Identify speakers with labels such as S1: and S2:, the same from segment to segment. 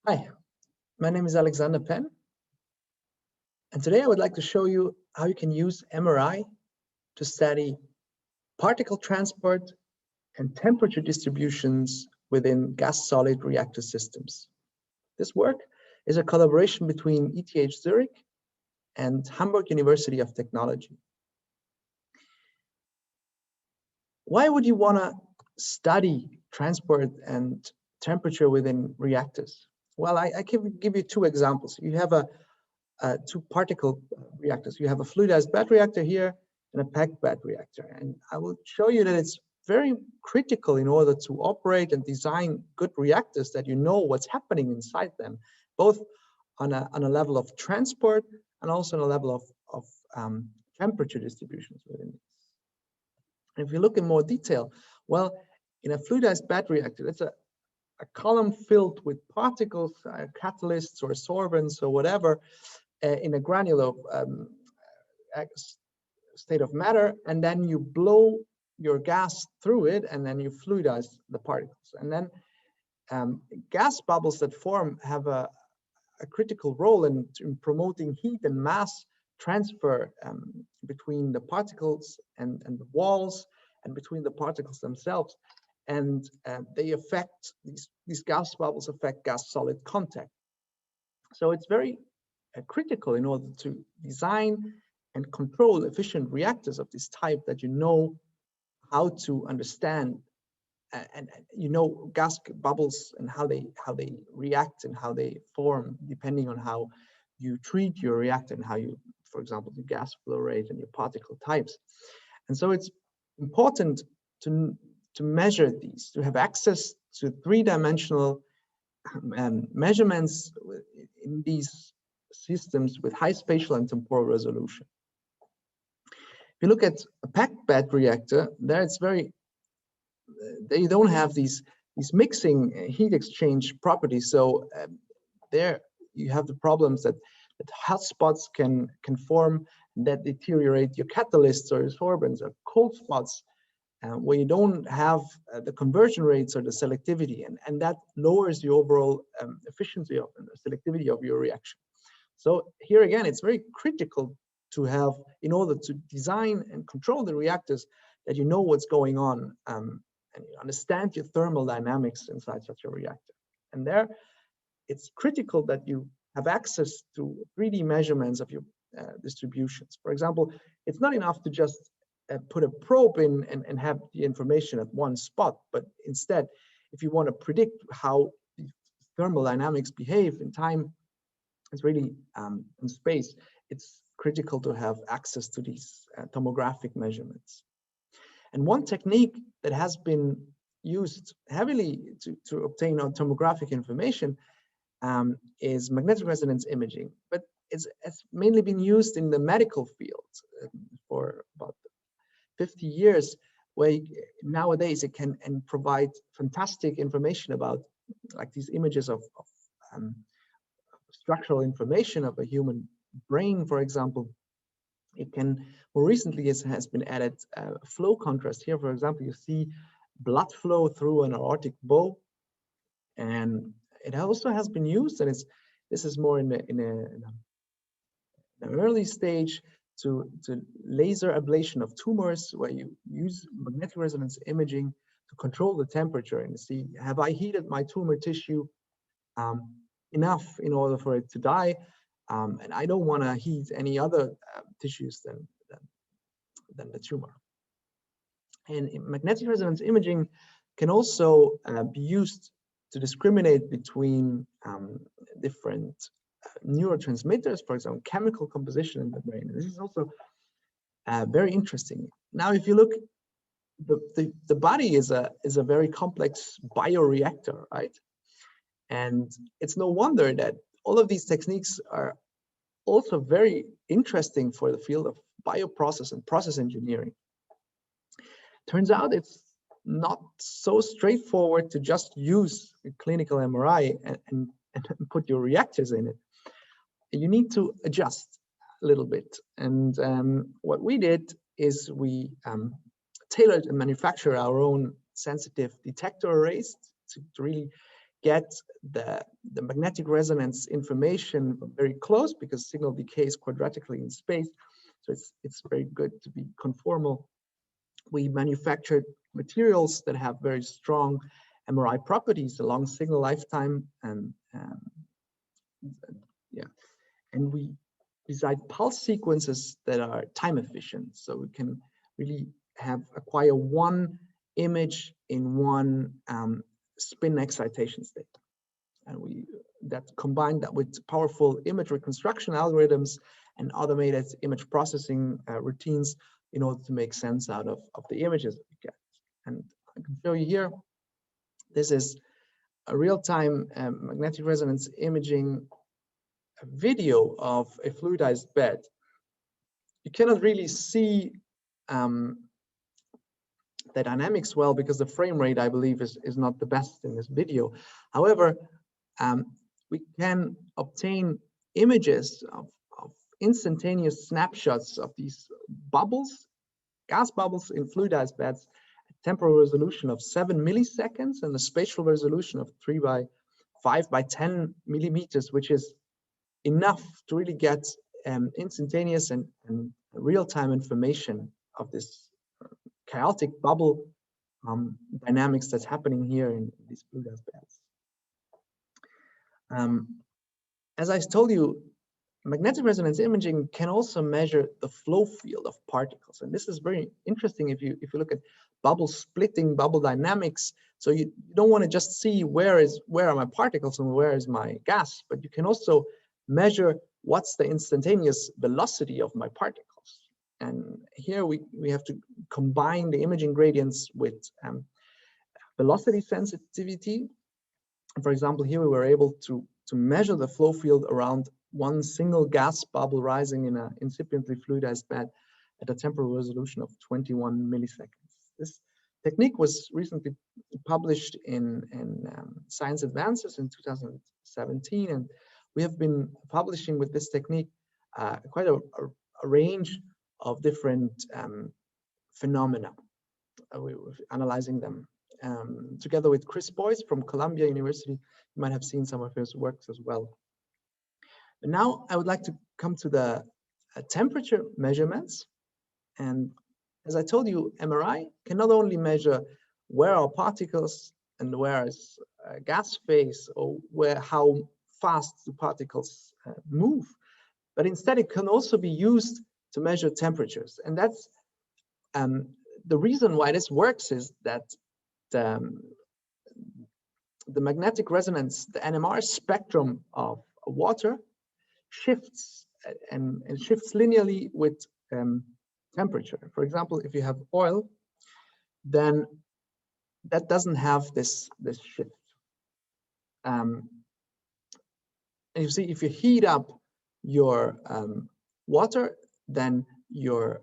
S1: Hi, my name is Alexander Penn, and today I would like to show you how you can use MRI to study particle transport and temperature distributions within gas-solid reactor systems. This work is a collaboration between ETH Zurich and Hamburg University of Technology. Why would you want to study transport and temperature within reactors? Well, I can give you two examples. You have two particle reactors. You have a fluidized bed reactor here and a packed bed reactor. And I will show you that it's very critical in order to operate and design good reactors that you know what's happening inside them, both on a level of transport and also on a level of temperature distributions within it. And if you look in more detail, well, in a fluidized bed reactor, it's a column filled with particles, catalysts or sorbents or whatever, in a granular state of matter, and then you blow your gas through it, and then you fluidize the particles. And then gas bubbles that form have a critical role in promoting heat and mass transfer between the particles and the walls, and between the particles themselves. And they affect, these gas bubbles affect gas-solid contact. So it's very critical in order to design and control efficient reactors of this type that you know how to understand and you know gas bubbles and how they react and how they form depending on how you treat your reactor and how you, for example, the gas flow rate and your particle types. And so it's important to measure these, to have access to three-dimensional measurements in these systems with high spatial and temporal resolution. If you look at a packed bed reactor, there it's very, they don't have these mixing heat exchange properties. So there you have the problems that hot spots can form that deteriorate your catalysts or sorbents, or cold spots where you don't have the conversion rates or the selectivity, and that lowers the overall efficiency of and the selectivity of your reaction. So here again, it's very critical to have, in order to design and control the reactors, that you know what's going on and you understand your thermal dynamics inside such a reactor. And there, it's critical that you have access to 3D measurements of your distributions. For example, it's not enough to just put a probe in and have the information at one spot, but instead, if you want to predict how the thermal dynamics behave in time, it's really in space, it's critical to have access to these tomographic measurements. And one technique that has been used heavily to obtain tomographic information is magnetic resonance imaging, but it's mainly been used in the medical field for about 50 years, where nowadays it can provide fantastic information about, like, these images of structural information of a human brain, for example. It can, more recently, has been added flow contrast. Here, for example, you see blood flow through an aortic bow, and it also has been used, and this is more in an early stage, to laser ablation of tumors, where you use magnetic resonance imaging to control the temperature and see, have I heated my tumor tissue enough in order for it to die, and I don't want to heat any other tissues than the tumor. And magnetic resonance imaging can also be used to discriminate between different neurotransmitters, for example, chemical composition in the brain. And this is also very interesting. Now, if you look, the body is a very complex bioreactor, right? And it's no wonder that all of these techniques are also very interesting for the field of bioprocess and process engineering. Turns out it's not so straightforward to just use a clinical MRI and put your reactors in it. You need to adjust a little bit. And what we did is we tailored and manufactured our own sensitive detector arrays to really get the magnetic resonance information very close, because signal decays quadratically in space. So it's very good to be conformal. We manufactured materials that have very strong MRI properties, a long signal lifetime, and we design pulse sequences that are time efficient, so we can really acquire one image in one spin excitation state. And we combined that with powerful image reconstruction algorithms and automated image processing routines in order to make sense out of the images that we get. And I can show you here, this is a real-time magnetic resonance imaging video of a fluidized bed. You cannot really see the dynamics well, because the frame rate, I believe, is not the best in this video. However, we can obtain images of instantaneous snapshots of these bubbles, gas bubbles in fluidized beds, at temporal resolution of 7 milliseconds and a spatial resolution of 3 by 5 by 10 millimeters, which is enough to really get instantaneous and real-time information of this chaotic bubble dynamics that's happening here in these fluidized beds. As I told you, magnetic resonance imaging can also measure the flow field of particles, and this is very interesting if you look at bubble splitting, bubble dynamics. So you don't want to just see where are my particles and where is my gas, but you can also measure what's the instantaneous velocity of my particles. And here we have to combine the imaging gradients with velocity sensitivity. For example, here we were able to measure the flow field around one single gas bubble rising in an incipiently fluidized bed at a temporal resolution of 21 milliseconds. This technique was recently published in Science Advances in 2017, and we have been publishing with this technique quite a range of different phenomena. We were analyzing them together with Chris Boyce from Columbia University. You might have seen some of his works as well. But now I would like to come to the temperature measurements. And as I told you, MRI can not only measure where are particles and where is a gas phase, or how fast the particles move, but instead it can also be used to measure temperatures. And that's the reason why this works is that the magnetic resonance, the NMR spectrum of water shifts and shifts linearly with temperature. For example, if you have oil, then that doesn't have this shift. And you see, if you heat up your water, then your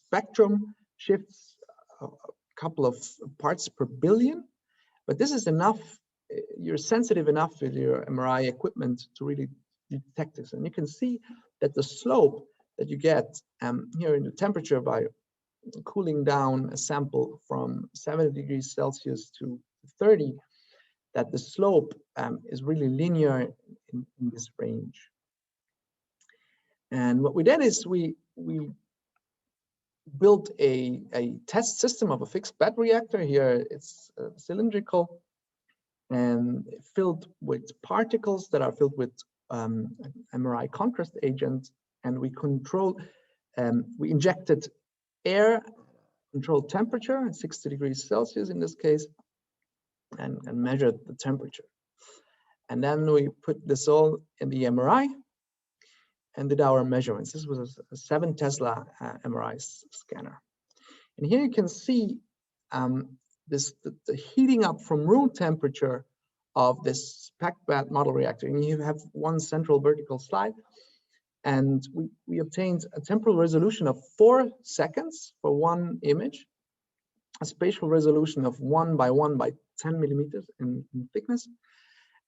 S1: spectrum shifts a couple of parts per billion. But this is enough, you're sensitive enough with your MRI equipment to really detect this. And you can see that the slope that you get here in the temperature by cooling down a sample from 70 degrees Celsius to 30, that the slope is really linear in this range. And what we did is we built a test system of a fixed bed reactor. Here it's cylindrical and filled with particles that are filled with MRI contrast agent, and we injected air, controlled temperature at 60 degrees Celsius in this case, and measured the temperature. And then we put this all in the MRI and did our measurements. This was a 7 Tesla MRI scanner. And here you can see the heating up from room temperature of this packed bed model reactor. And you have one central vertical slide. And we obtained a temporal resolution of 4 seconds for one image, a spatial resolution of 1 by 1 by 10 millimeters in thickness.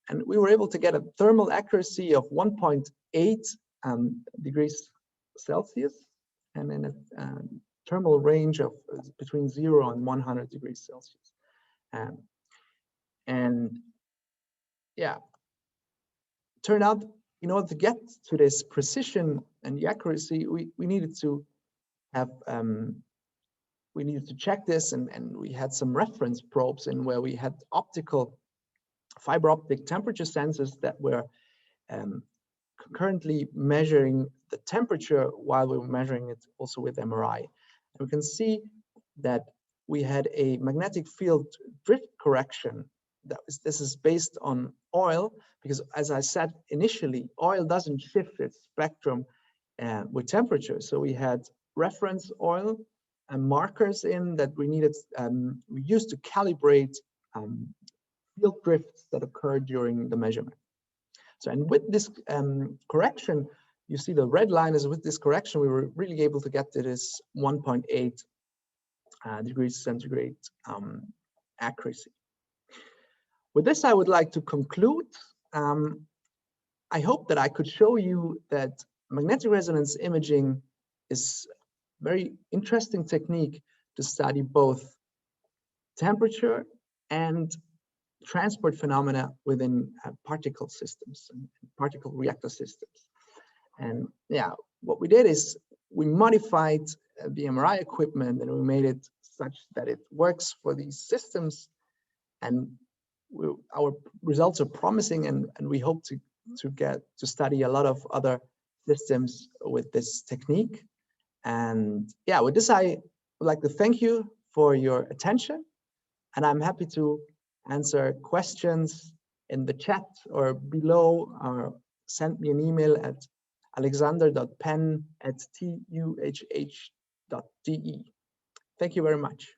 S1: And we were able to get a thermal accuracy of 1.8 degrees Celsius, and then a thermal range of between 0 and 100 degrees Celsius. And yeah, turned out in order to get to this precision and the accuracy, we needed to have we needed to check this, and we had some reference probes in where we had fiber optic temperature sensors that were concurrently measuring the temperature while we were measuring it also with MRI. And we can see that we had a magnetic field drift correction. This is based on oil, because as I said initially, oil doesn't shift its spectrum with temperature. So we had reference oil and markers in that we needed, we used to calibrate field drifts that occurred during the measurement. So, and with this correction, you see the red line is with this correction, we were really able to get to this 1.8 degrees centigrade accuracy. With this, I would like to conclude. I hope that I could show you that magnetic resonance imaging is a very interesting technique to study both temperature and transport phenomena within particle systems and particle reactor systems. And yeah, what we did is we modified the MRI equipment and we made it such that it works for these systems. And our results are promising, and we hope to study a lot of other systems with this technique. And yeah, with this, I would like to thank you for your attention, and I'm happy to answer questions in the chat or below, or send me an email at alexander.penn@tuhh.de. Thank you very much.